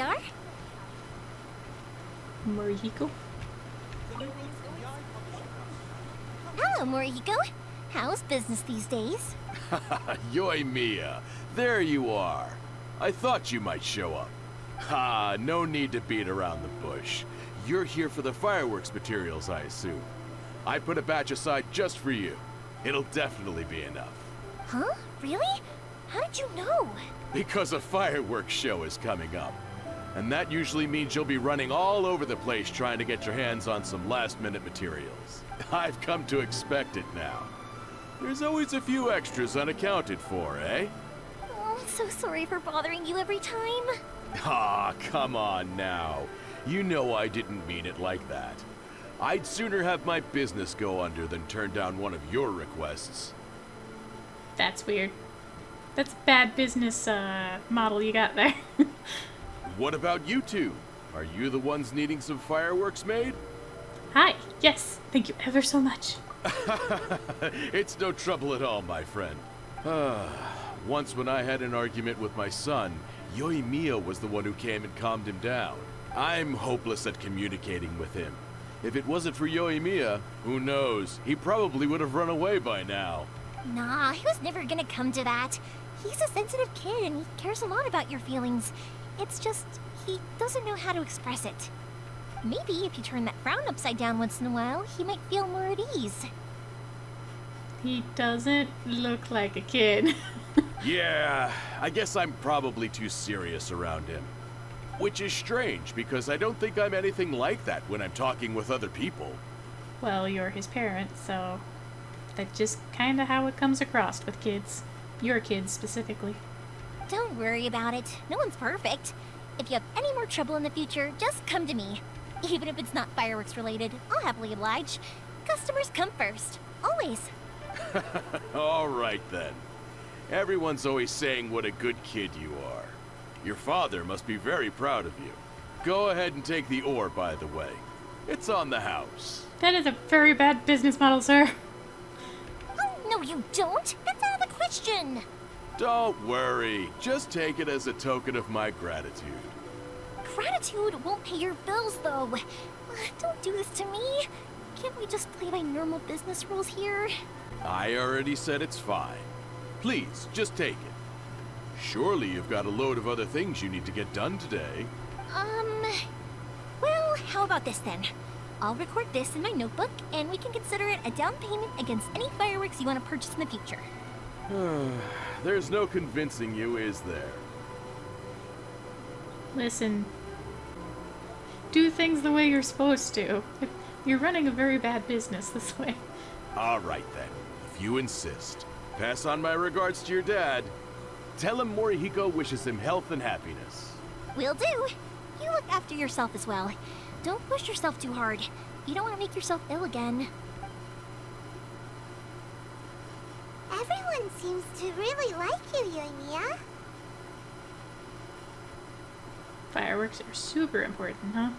we are. Morihiko? Hello, Morihiko. How's business these days? Yoi Mia, there you are. I thought you might show up. Ha, no need to beat around the bush. You're here for the fireworks materials, I assume. I put a batch aside just for you. It'll definitely be enough. Huh? Really? How did you know? Because a fireworks show is coming up. And that usually means you'll be running all over the place trying to get your hands on some last-minute materials. I've come to expect it now. There's always a few extras unaccounted for, eh? Oh, I'm so sorry for bothering you every time. Ah, come on now. You know I didn't mean it like that. I'd sooner have my business go under than turn down one of your requests. That's weird. That's a bad business model you got there. What about you two? Are you the ones needing some fireworks made? Hi. Yes. Thank you ever so much. It's no trouble at all, my friend. Once when I had an argument with my son, Yoi Mia was the one who came and calmed him down. I'm hopeless at communicating with him. If it wasn't for Yoi Mia, who knows? He probably would have run away by now. Nah, he was never gonna come to that. He's a sensitive kid and he cares a lot about your feelings. It's just, he doesn't know how to express it. Maybe if you turn that frown upside down once in a while, he might feel more at ease. He doesn't look like a kid. Yeah, I guess I'm probably too serious around him. Which is strange, because I don't think I'm anything like that when I'm talking with other people. Well, you're his parent, so that's just kind of how it comes across with kids. Your kids, specifically. Don't worry about it. No one's perfect. If you have any more trouble in the future, just come to me. Even if it's not fireworks related, I'll happily oblige. Customers come first. Always. All right, then. Everyone's always saying what a good kid you are. Your father must be very proud of you. Go ahead and take the ore, by the way. It's on the house. That is a very bad business model, sir. Oh, no you don't. That's out of the question. Don't worry. Just take it as a token of my gratitude. Gratitude won't pay your bills, though. Don't do this to me. Can't we just play by normal business rules here? I already said it's fine. Please, just take it. Surely you've got a load of other things you need to get done today. Well, how about this then? I'll record this in my notebook, and we can consider it a down payment against any fireworks you want to purchase in the future. There's no convincing you, is there? Listen. Do things the way you're supposed to. You're running a very bad business this way. All right, then. If you insist. Pass on my regards to your dad. Tell him Morihiko wishes him health and happiness. Will do. You look after yourself as well. Don't push yourself too hard. You don't want to make yourself ill again. Everyone seems to really like you, Yoimiya. Fireworks are super important, huh?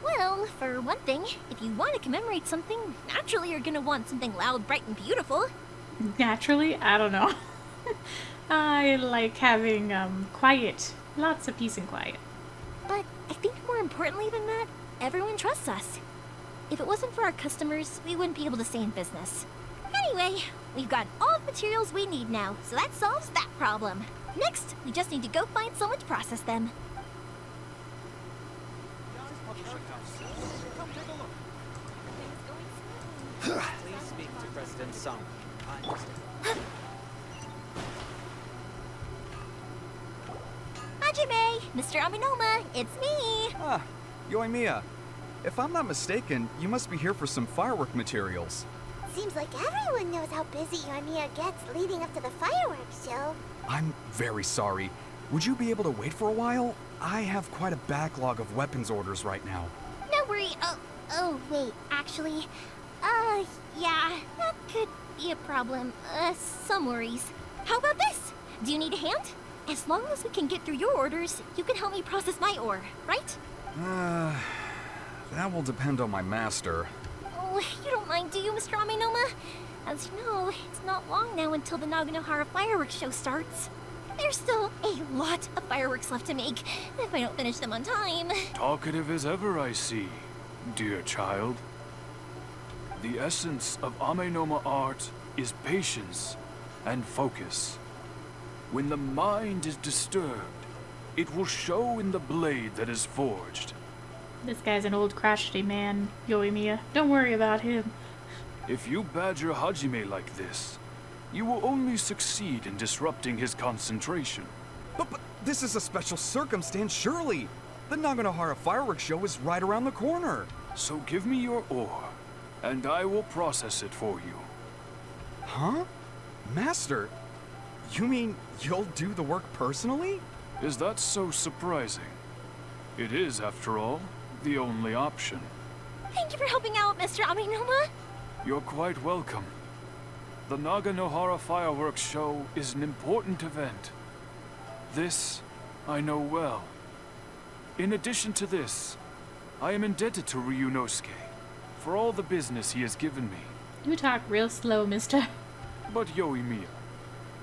Well, for one thing, if you want to commemorate something, naturally you're gonna want something loud, bright, and beautiful. Naturally? I don't know. I like having, quiet. Lots of peace and quiet. But I think more importantly than that, everyone trusts us. If it wasn't for our customers, we wouldn't be able to stay in business. Anyway, we've got all the materials we need now, so that solves that problem. Next, we just need to go find someone to process them. Please speak to President Song. Hajime, Mr. Aminoma, it's me. Ah, Yoimiya. If I'm not mistaken, you must be here for some firework materials. Seems like everyone knows how busy Yoimiya gets leading up to the fireworks show. I'm very sorry. Would you be able to wait for a while? I have quite a backlog of weapons orders right now. No worry. Oh, wait, actually, yeah, that could be a problem. Some worries. How about this? Do you need a hand? As long as we can get through your orders, you can help me process my ore, right? That will depend on my master. Oh, you don't mind, do you, Mr. Aminoma? As you know, it's not long now until the Naganohara fireworks show starts. There's still a lot of fireworks left to make if I don't finish them on time. Talkative as ever, I see, dear child. The essence of Amenoma art is patience and focus. When the mind is disturbed, it will show in the blade that is forged. This guy's an old crotchety man, Yoimiya. Don't worry about him. If you badger Hajime like this, you will only succeed in disrupting his concentration. But this is a special circumstance, surely. The Naganohara fireworks show is right around the corner. So give me your ore, and I will process it for you. Huh? Master, you mean you'll do the work personally? Is that so surprising? It is, after all, the only option. Thank you for helping out, Mr. Amenoma. You're quite welcome. The Naganohara fireworks show is an important event. This, I know well. In addition to this, I am indebted to Ryunosuke for all the business he has given me. You talk real slow, mister. But Yoimiya,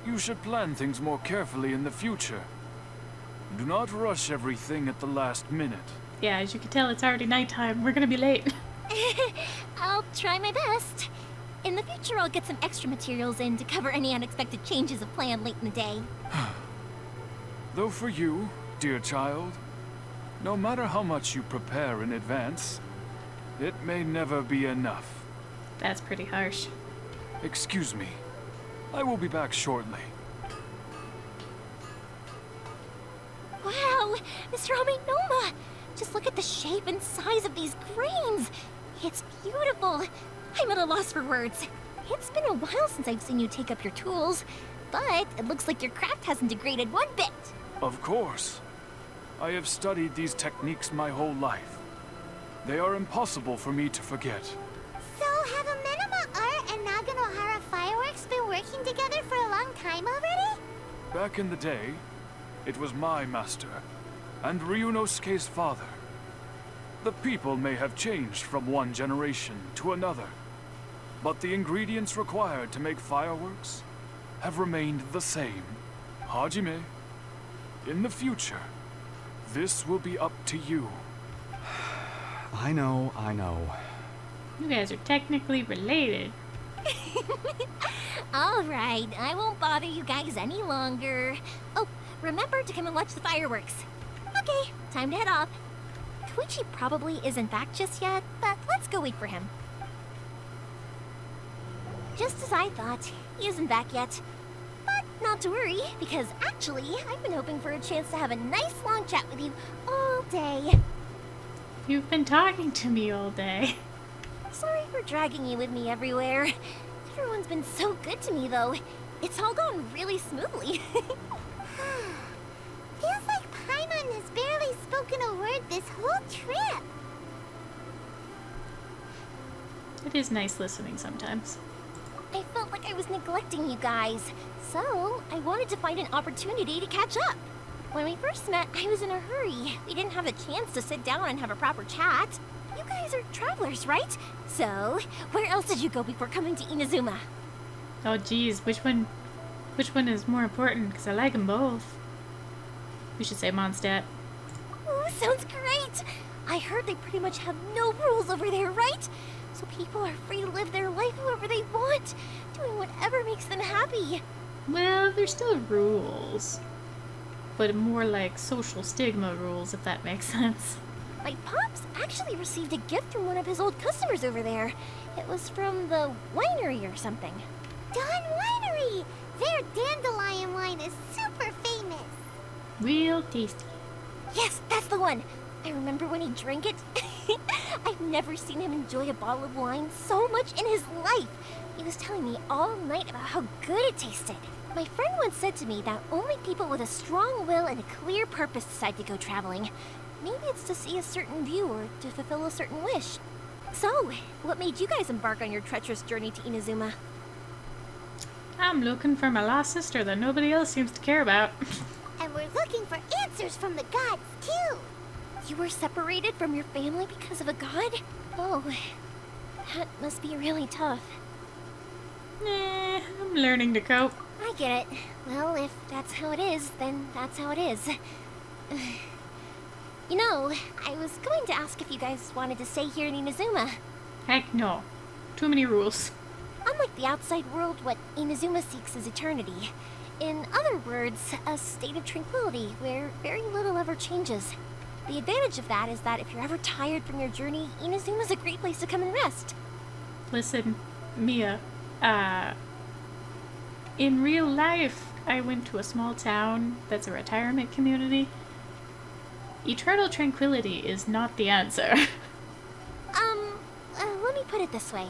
you should plan things more carefully in the future. Do not rush everything at the last minute. Yeah, as you can tell, it's already nighttime. We're gonna be late. I'll try my best. In the future, I'll get some extra materials in to cover any unexpected changes of plan late in the day. Though for you, dear child, no matter how much you prepare in advance, it may never be enough. That's pretty harsh. Excuse me. I will be back shortly. Wow, Mr. Amenoma! Just look at the shape and size of these grains. It's beautiful. I'm at a loss for words. It's been a while since I've seen you take up your tools, but it looks like your craft hasn't degraded one bit. Of course. I have studied these techniques my whole life. They are impossible for me to forget. So, have Amenoma Art and Naganohara Fireworks been working together for a long time already? Back in the day, it was my master, and Ryunosuke's father. The people may have changed from one generation to another, but the ingredients required to make fireworks have remained the same. Hajime, in the future, this will be up to you. I know. You guys are technically related. Alright, I won't bother you guys any longer. Oh, remember to come and watch the fireworks. Okay, time to head off. Koichi probably isn't back just yet, but let's go wait for him. Just as I thought, he isn't back yet. But not to worry, because actually, I've been hoping for a chance to have a nice long chat with you all day. You've been talking to me all day. Sorry for dragging you with me everywhere. Everyone's been so good to me, though. It's all gone really smoothly. Feels like Paimon has barely spoken a word this whole trip. It is nice listening sometimes. I felt like I was neglecting you guys, so I wanted to find an opportunity to catch up. When we first met, I was in a hurry. We didn't have a chance to sit down and have a proper chat. You guys are travelers, right? So, where else did you go before coming to Inazuma? Oh geez, which one is more important? Because I like them both. We should say Mondstadt. Ooh, sounds great! I heard they pretty much have no rules over there, right? So people are free to live their life however they want, doing whatever makes them happy. Well, there's still rules. But more like social stigma rules, if that makes sense. My pops actually received a gift from one of his old customers over there. It was from the winery or something. Dawn Winery! Their dandelion wine is super famous. Real tasty. Yes, that's the one. I remember when he drank it. I've never seen him enjoy a bottle of wine so much in his life. He was telling me all night about how good it tasted. My friend once said to me that only people with a strong will and a clear purpose decide to go traveling. Maybe it's to see a certain view or to fulfill a certain wish. So, what made you guys embark on your treacherous journey to Inazuma? I'm looking for my lost sister that nobody else seems to care about. And we're looking for answers from the gods, too. You were separated from your family because of a god? Oh, that must be really tough. I'm learning to cope. I get it. Well, if that's how it is, then that's how it is. You know, I was going to ask if you guys wanted to stay here in Inazuma. Heck no. Too many rules. Unlike the outside world, what Inazuma seeks is eternity. In other words, a state of tranquility where very little ever changes. The advantage of that is that if you're ever tired from your journey, Inazuma's a great place to come and rest. Listen, Mia, in real life, I went to a small town that's a retirement community. Eternal tranquility is not the answer. Let me put it this way.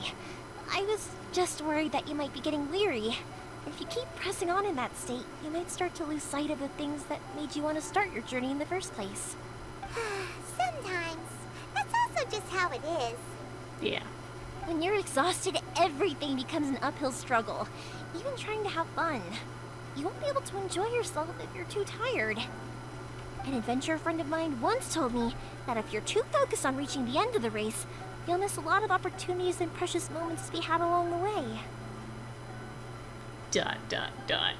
I was just worried that you might be getting weary. If you keep pressing on in that state, you might start to lose sight of the things that made you want to start your journey in the first place. Sometimes. That's also just how it is. Yeah. When you're exhausted, everything becomes an uphill struggle. Even trying to have fun. You won't be able to enjoy yourself if you're too tired. An adventurer friend of mine once told me that if you're too focused on reaching the end of the race, you'll miss a lot of opportunities and precious moments to be had along the way. Dun, dun, dun.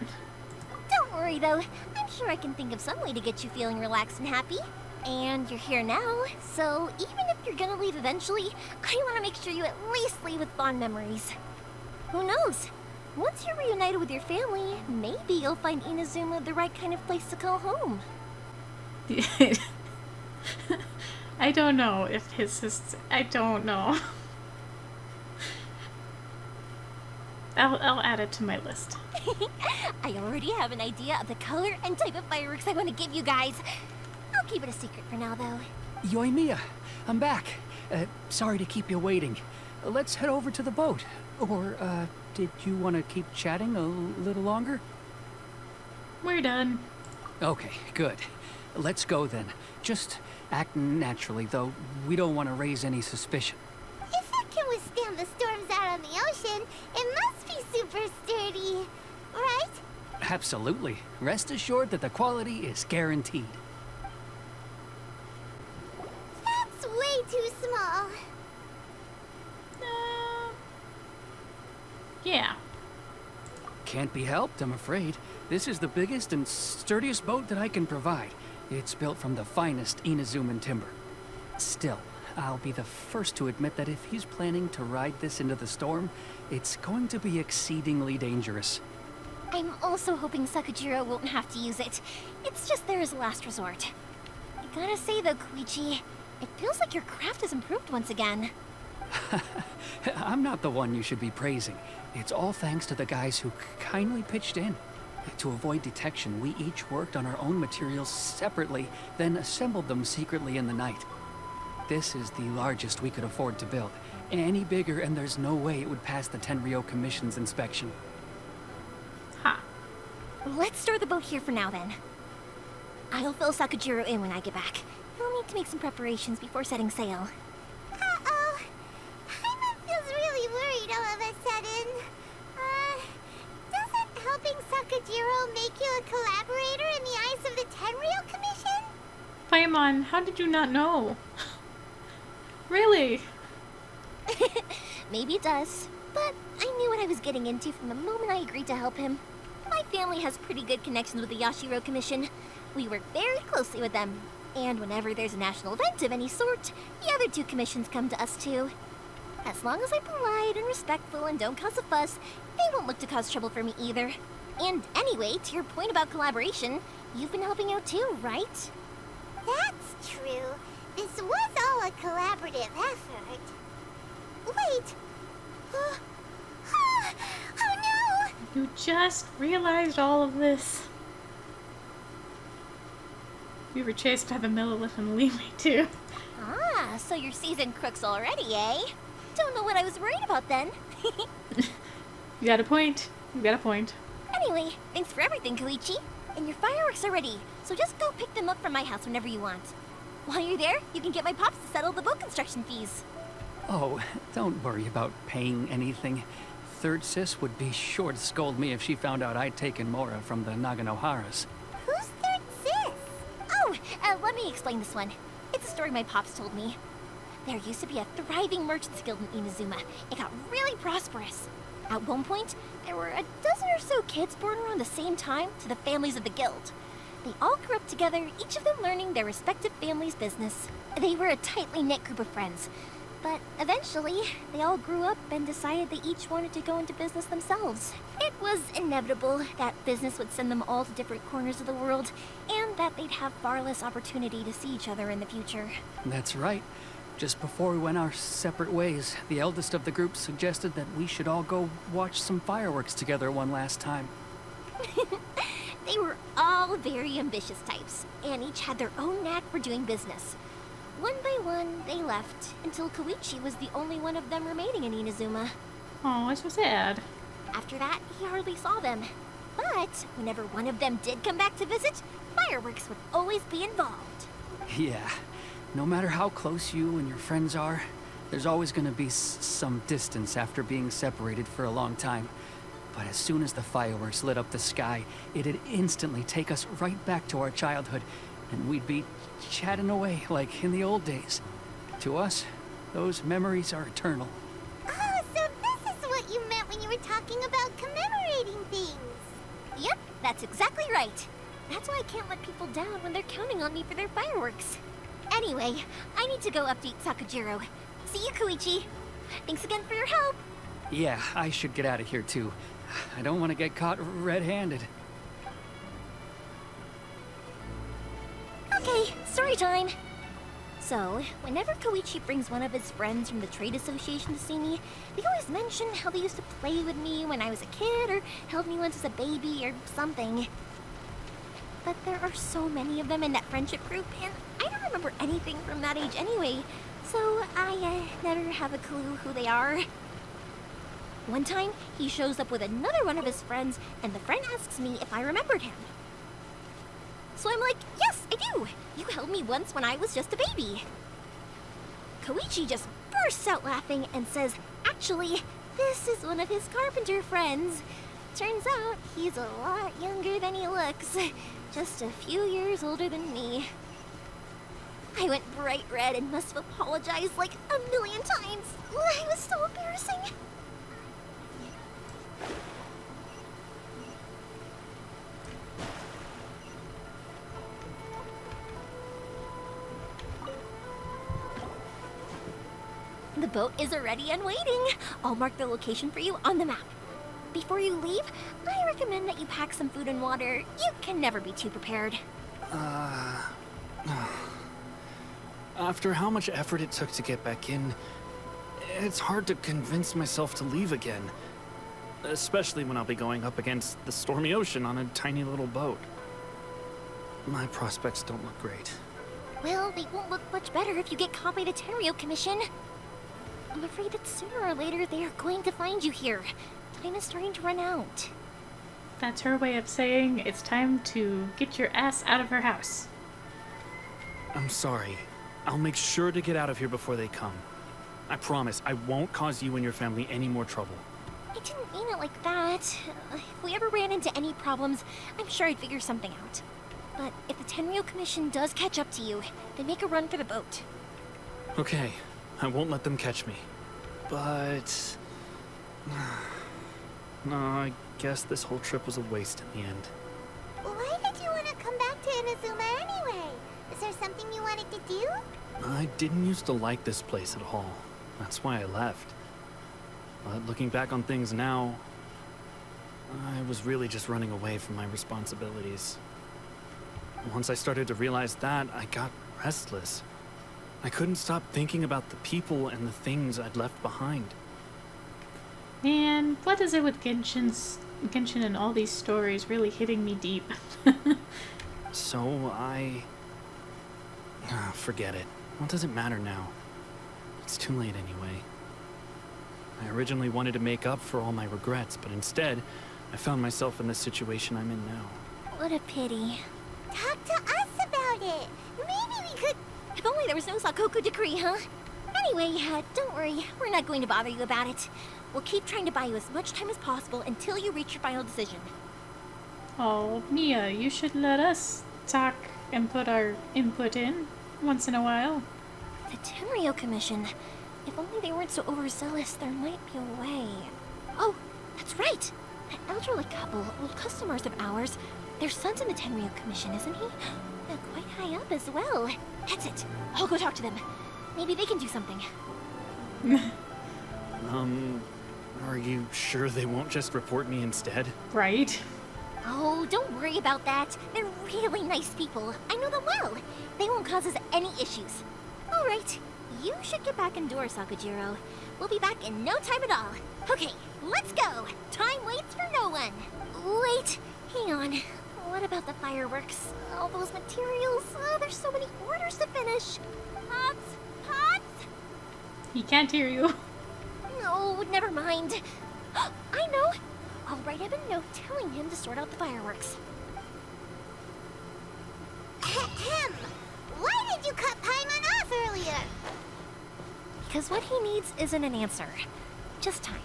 Don't worry though, I'm sure I can think of some way to get you feeling relaxed and happy. And you're here now, so even if you're gonna leave eventually, I want to make sure you at least leave with fond memories. Who knows? Once you're reunited with your family, maybe you'll find Inazuma the right kind of place to call home. I don't know if his sister... I don't know. I'll add it to my list. I already have an idea of the color and type of fireworks I want to give you guys. I'll keep it a secret for now, though. Yoimiya, I'm back. Sorry to keep you waiting. Let's head over to the boat. Or, did you want to keep chatting a little longer? We're done. Okay, good. Let's go then. Just act naturally, though. We don't want to raise any suspicion. If it can withstand the storms out on the ocean, it must be super sturdy, right? Absolutely. Rest assured that the quality is guaranteed. That's way too small. Yeah. Can't be helped, I'm afraid. This is the biggest and sturdiest boat that I can provide. It's built from the finest Inazuman timber. Still, I'll be the first to admit that if he's planning to ride this into the storm, it's going to be exceedingly dangerous. I'm also hoping Sakujiro won't have to use it. It's just there as a last resort. I gotta say though, Koichi, it feels like your craft has improved once again. I'm not the one you should be praising. It's all thanks to the guys who kindly pitched in. To avoid detection, we each worked on our own materials separately, then assembled them secretly in the night. This is the largest we could afford to build. Any bigger and there's no way it would pass the Tenryou Commission's inspection. Ha. Let's store the boat here for now then. I'll fill Sakujiro in when I get back. He'll need to make some preparations before setting sail. Uh-oh. Paimon feels really worried all of a sudden. Doesn't helping Sakujiro make you a collaborator in the eyes of the Tenryou Commission? Paimon, how did you not know? Really? Maybe it does, but I knew what I was getting into from the moment I agreed to help him. My family has pretty good connections with the Yashiro Commission. We work very closely with them, and whenever there's a national event of any sort, the other two commissions come to us too. As long as I'm polite and respectful and don't cause a fuss, they won't look to cause trouble for me either. And anyway, to your point about collaboration, you've been helping out too, right? That's true. This was all a collaborative effort. Wait. Oh no! You just realized all of this. We were chased by the Millilith and Leeway too. Ah, so you're seasoned crooks already, eh? Don't know what I was worried about then. You got a point. You got a point. Anyway, thanks for everything, Koichi. And your fireworks are ready, so just go pick them up from my house whenever you want. While you're there, you can get my pops to settle the boat construction fees. Oh, don't worry about paying anything. Third Sis would be sure to scold me if she found out I'd taken Mora from the Naganoharas. Who's Third Sis? Oh, let me explain this one. It's a story my pops told me. There used to be a thriving merchants guild in Inazuma. It got really prosperous. At one point, there were a dozen or so kids born around the same time to the families of the guild. They all grew up together, each of them learning their respective family's business. They were a tightly knit group of friends. But eventually, they all grew up and decided they each wanted to go into business themselves. It was inevitable that business would send them all to different corners of the world, and that they'd have far less opportunity to see each other in the future. That's right. Just before we went our separate ways, the eldest of the group suggested that we should all go watch some fireworks together one last time. They were all very ambitious types, and each had their own knack for doing business. One by one, they left, until Koichi was the only one of them remaining in Inazuma. Oh, it's so sad. After that, he hardly saw them. But whenever one of them did come back to visit, fireworks would always be involved. Yeah, no matter how close you and your friends are, there's always going to be some distance after being separated for a long time. But as soon as the fireworks lit up the sky, it'd instantly take us right back to our childhood, and we'd be chatting away like in the old days. To us, those memories are eternal. Oh, so this is what you meant when you were talking about commemorating things. Yep, that's exactly right. That's why I can't let people down when they're counting on me for their fireworks. Anyway, I need to go update Sakujiro. See you, Koichi. Thanks again for your help. Yeah, I should get out of here too. I don't want to get caught red-handed. Okay, story time. So, whenever Koichi brings one of his friends from the trade association to see me, they always mention how they used to play with me when I was a kid, or held me once as a baby, or something. But there are so many of them in that friendship group, and I don't remember anything from that age anyway, so I never have a clue who they are. One time, he shows up with another one of his friends, and the friend asks me if I remembered him. So I'm like, yes, I do! You held me once when I was just a baby. Koichi just bursts out laughing and says, actually, this is one of his carpenter friends. Turns out, he's a lot younger than he looks. Just a few years older than me. I went bright red and must have apologized like a million times. It was so embarrassing. The boat is ready and waiting. I'll mark the location for you on the map. Before you leave, I recommend that you pack some food and water. You can never be too prepared. After how much effort it took to get back in, it's hard to convince myself to leave again. Especially when I'll be going up against the stormy ocean on a tiny little boat. My prospects don't look great. Well, they won't look much better if you get caught by the Tenryou Commission. I'm afraid that sooner or later they are going to find you here. Time is starting to run out. That's her way of saying it's time to get your ass out of her house. I'm sorry. I'll make sure to get out of here before they come. I promise I won't cause you and your family any more trouble. I didn't mean it like that. If we ever ran into any problems, I'm sure I'd figure something out. But if the Tenryou Commission does catch up to you, they make a run for the boat. Okay, I won't let them catch me. But... no, I guess this whole trip was a waste in the end. Why did you want to come back to Inazuma anyway? Is there something you wanted to do? I didn't used to like this place at all. That's why I left. But looking back on things now, I was really just running away from my responsibilities. Once I started to realize that, I got restless. I couldn't stop thinking about the people and the things I'd left behind. Man, what is it with Genshin and all these stories really hitting me deep? So forget it. What does it matter now? It's too late anyway. I originally wanted to make up for all my regrets, but instead, I found myself in the situation I'm in now. What a pity. Talk to us about it. Maybe we could... If only there was no Sakoku decree, huh? Anyway, don't worry. We're not going to bother you about it. We'll keep trying to buy you as much time as possible until you reach your final decision. Oh, Mia, you should let us talk and put our input in once in a while. The Tenryou Commission. If only they weren't so overzealous, there might be a way. Oh, That's right. That elderly couple, old customers of ours. Their son's in the Tenryu Commission, isn't he? Quite high up as well. That's it. I'll go talk to them. Maybe they can do something. Are you sure they won't just report me instead? Right. Oh, don't worry about that. They're really nice people. I know them well. They won't cause us any issues. All right. You should get back indoors, Sakujiro. We'll be back in no time at all. Okay, let's go. Time waits for no one. Wait, hang on. What about the fireworks? All those materials? Oh, there's so many orders to finish. Pops? He can't hear you. No, never mind. I know. I'll write him a note telling him to sort out the fireworks. Ahem. Why did you cut Paimon off earlier? Because what he needs isn't an answer. Just time.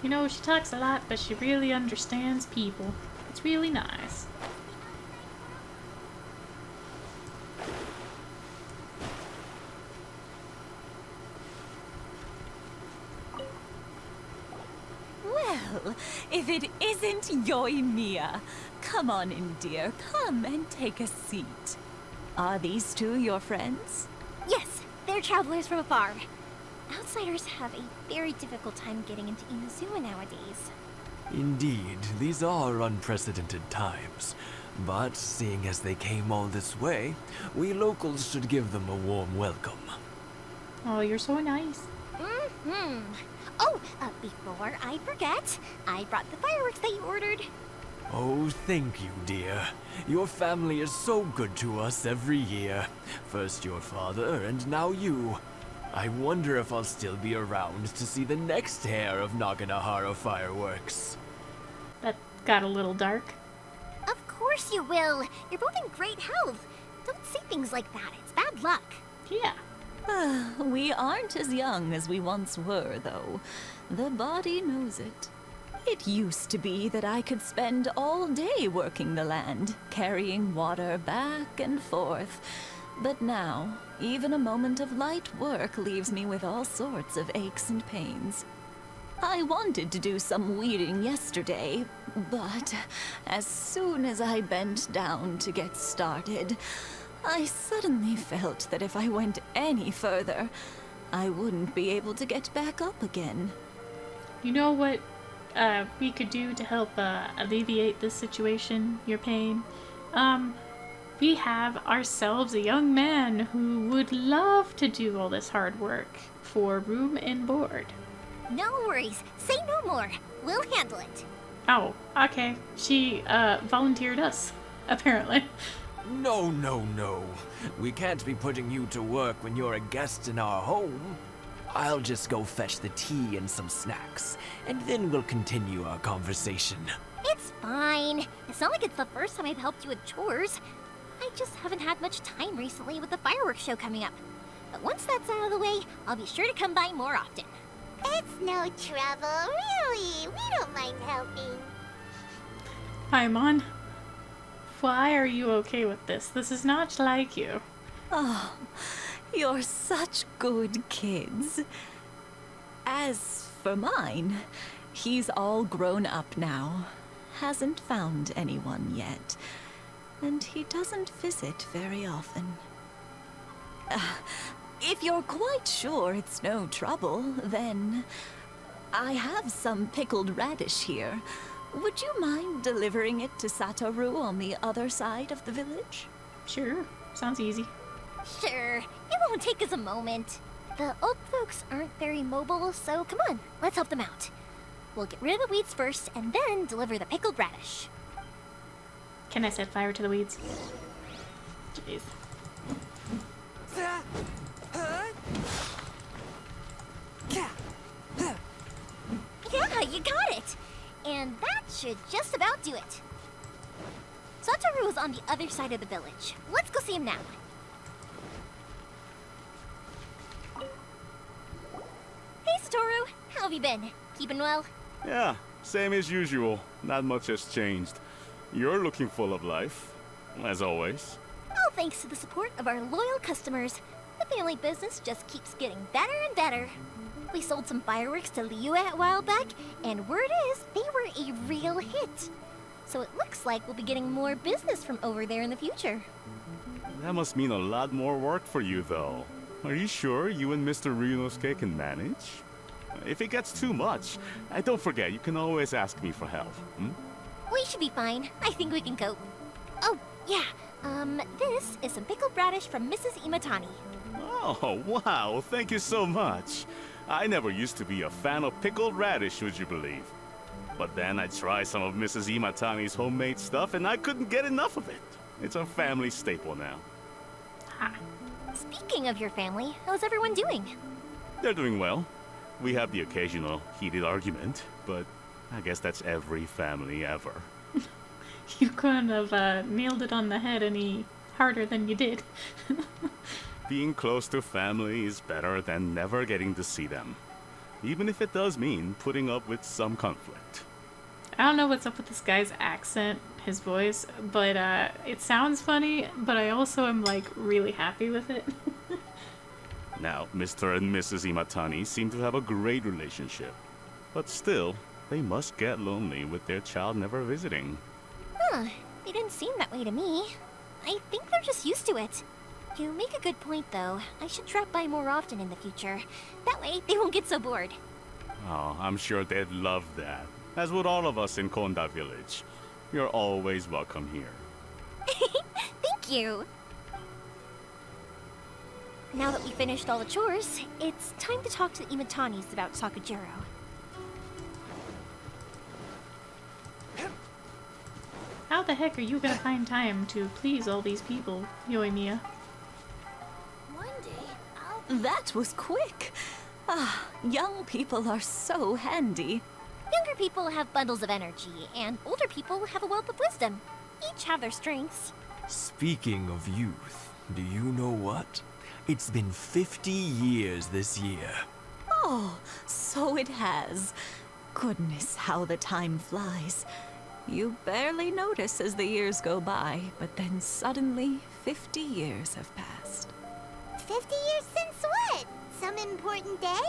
You know, she talks a lot, but she really understands people. It's really nice. Well, if it isn't Yoimiya. Come on in, dear. Come and take a seat. Are these two your friends? Yes, they're travelers from afar. Outsiders have a very difficult time getting into Inazuma nowadays. Indeed, these are unprecedented times. But seeing as they came all this way, we locals should give them a warm welcome. Oh, you're so nice. Mm-hmm. Oh, before I forget, I brought the fireworks that you ordered. Oh, thank you, dear. Your family is so good to us every year. First your father, and now you. I wonder if I'll still be around to see the next hair of Naganohara fireworks. That got a little dark. Of course you will. You're both in great health. Don't say things like that. It's bad luck. Yeah. We aren't as young as we once were, though. The body knows it. It used to be that I could spend all day working the land, carrying water back and forth. But now, even a moment of light work leaves me with all sorts of aches and pains. I wanted to do some weeding yesterday, but as soon as I bent down to get started, I suddenly felt that if I went any further, I wouldn't be able to get back up again. You know what we could do to help alleviate this situation, your pain? We have ourselves a young man who would love to do all this hard work for room and board. No worries. Say no more. We'll handle it. Oh, okay. She volunteered us, apparently. No, no, no. We can't be putting you to work when you're a guest in our home. I'll just go fetch the tea and some snacks, and then we'll continue our conversation. It's fine. It's not like it's the first time I've helped you with chores. I just haven't had much time recently with the fireworks show coming up. But once that's out of the way, I'll be sure to come by more often. It's no trouble, really. We don't mind helping. Paimon, why are you okay with this? This is not like you. Oh, you're such good kids. As for mine, he's all grown up now. Hasn't found anyone yet. And he doesn't visit very often. If you're quite sure it's no trouble, then I have some pickled radish here. Would you mind delivering it to Satoru on the other side of the village? Sure, sounds easy. Sure, it won't take us a moment. The old folks aren't very mobile, so come on, let's help them out. We'll get rid of the weeds first, and then deliver the pickled radish. Can I set fire to the weeds? Jeez. Yeah, you got it! And that should just about do it. Satoru is on the other side of the village. Let's go see him now. Hey, Satoru! How have you been? Keeping well? Yeah, same as usual. Not much has changed. You're looking full of life, as always. All thanks to the support of our loyal customers. The family business just keeps getting better and better. We sold some fireworks to Liu a while back, and word is they were a real hit. So it looks like we'll be getting more business from over there in the future. That must mean a lot more work for you, though. Are you sure you and Mr. Ryunosuke can manage? If it gets too much, don't forget, you can always ask me for help. Hmm? We should be fine. I think we can cope. Oh, yeah. This is some pickled radish from Mrs. Imatani. Oh, wow, thank you so much. I never used to be a fan of pickled radish, would you believe? But then I tried some of Mrs. Imatani's homemade stuff and I couldn't get enough of it. It's a family staple now. Ha. Speaking of your family, how's everyone doing? They're doing well. We have the occasional heated argument, but I guess that's every family ever. You couldn't have nailed it on the head any harder than you did. Being close to family is better than never getting to see them. Even if it does mean putting up with some conflict. I don't know what's up with this guy's accent, his voice, but it sounds funny, but I also am like really happy with it. Now, Mr. and Mrs. Imatani seem to have a great relationship. But still, they must get lonely with their child never visiting. Huh, they didn't seem that way to me. I think they're just used to it. You make a good point, though. I should drop by more often in the future. That way, they won't get so bored. Oh, I'm sure they'd love that. As would all of us in Konda Village. You're always welcome here. Thank you! Now that we finished all the chores, it's time to talk to the Imatanis about Sakujiro. How the heck are you gonna find time to please all these people, Yoimiya? One day, that was quick. Ah, young people are so handy. Younger people have bundles of energy, and older people have a wealth of wisdom. Each have their strengths. Speaking of youth, do you know what? It's been 50 years this year. Oh, so it has. Goodness, how the time flies. You barely notice as the years go by, but then suddenly 50 years have passed. 50 years since what? Some important day?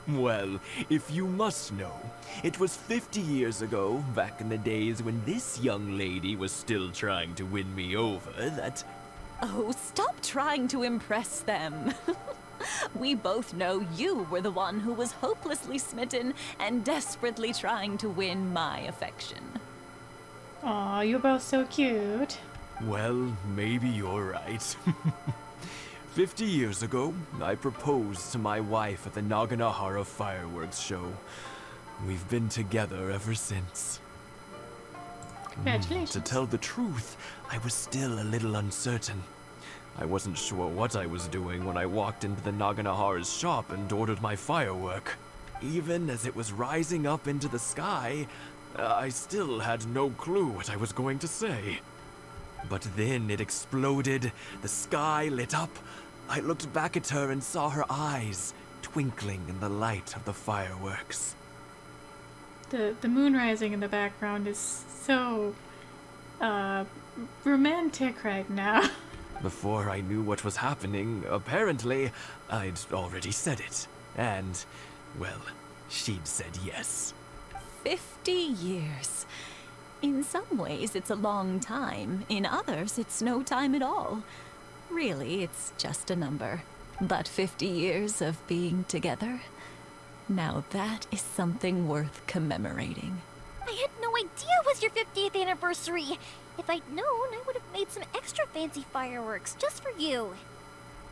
Well, if you must know, it was 50 years ago, back in the days when this young lady was still trying to win me over, that... Oh, stop trying to impress them. We both know you were the one who was hopelessly smitten and desperately trying to win my affection. Aw, you're both so cute. Well, maybe you're right. 50 years ago, I proposed to my wife at the Naganahara fireworks show. We've been together ever since. Congratulations. To tell the truth, I was still a little uncertain. I wasn't sure what I was doing when I walked into the Naganahara's shop and ordered my firework. Even as it was rising up into the sky, I still had no clue what I was going to say. But then it exploded, the sky lit up. I looked back at her and saw her eyes twinkling in the light of the fireworks. The moon rising in the background is so romantic right now. Before I knew what was happening, apparently, I'd already said it. And, well, she'd said yes. 50 years. In some ways, it's a long time. In others, it's no time at all. Really, it's just a number. But 50 years of being together? Now that is something worth commemorating. I had no idea it was your 50th anniversary. If I'd known, I would have made some extra fancy fireworks just for you.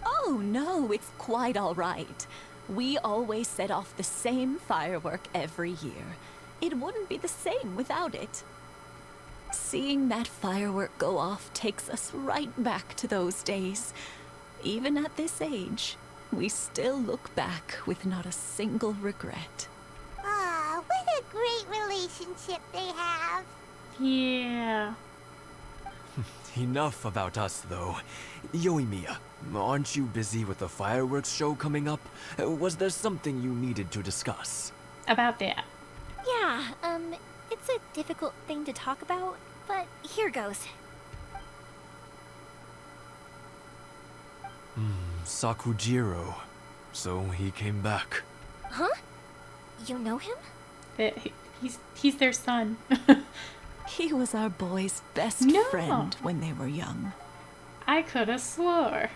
Oh, no, it's quite all right. We always set off the same firework every year. It wouldn't be the same without it. Seeing that firework go off takes us right back to those days. Even at this age, we still look back with not a single regret. Aw, what a great relationship they have. Yeah. Enough about us, though. Yoimiya, aren't you busy with the fireworks show coming up? Was there something you needed to discuss? About that. Yeah, it's a difficult thing to talk about, but here goes. Sakujiro. so he came back. Huh? You know him? He's their son. He was our boy's best No. friend when they were young. I could have swore.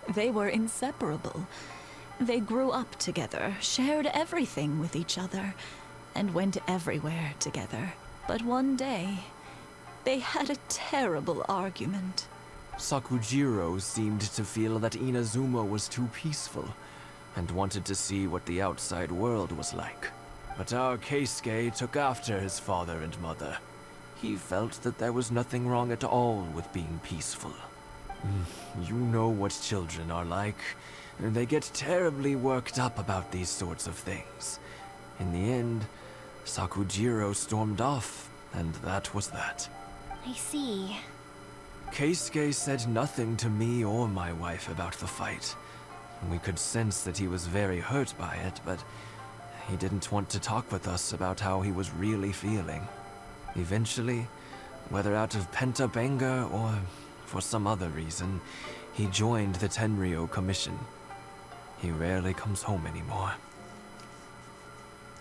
They were inseparable. They grew up together, shared everything with each other, and went everywhere together. But one day, they had a terrible argument. Sakujiro seemed to feel that Inazuma was too peaceful, and wanted to see what the outside world was like. But our Keisuke took after his father and mother. He felt that there was nothing wrong at all with being peaceful. You know what children are like. They get terribly worked up about these sorts of things. In the end, Sakujiro stormed off, and that was that. I see. Keisuke said nothing to me or my wife about the fight. We could sense that he was very hurt by it, but he didn't want to talk with us about how he was really feeling. Eventually, whether out of pent-up anger or for some other reason, he joined the Tenryou Commission. He rarely comes home anymore.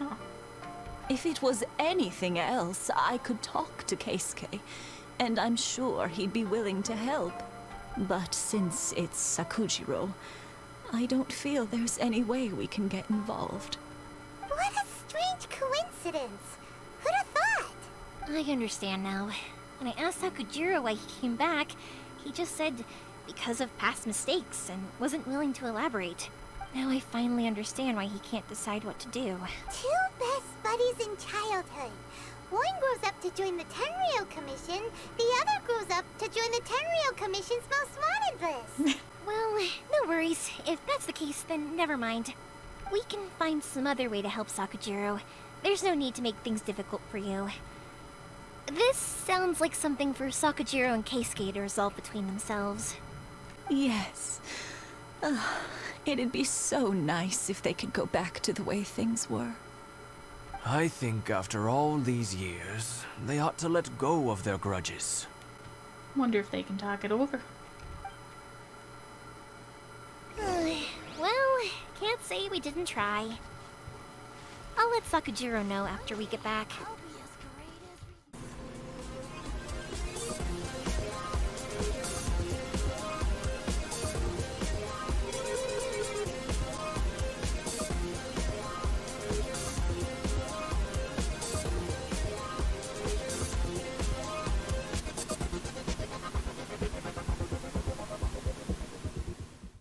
Oh. If it was anything else, I could talk to Keisuke, and I'm sure he'd be willing to help. But since it's Sakujiro, I don't feel there's any way we can get involved. What a strange coincidence. Who'd have thought? I understand now. When I asked Sakujiro why he came back, he just said because of past mistakes and wasn't willing to elaborate. Now I finally understand why he can't decide what to do. Two best buddies in childhood. One grows up to join the Tenryou Commission, the other grows up to join the Tenryou Commission's most wanted list. Well, no worries. If that's the case, then never mind. We can find some other way to help Sakujiro. There's no need to make things difficult for you. This sounds like something for Sakujiro and Keisuke to resolve between themselves. Yes. It'd be so nice if they could go back to the way things were. I think after all these years, they ought to let go of their grudges. Wonder if they can talk it over. Well, can't say we didn't try. I'll let Sakujiro know after we get back.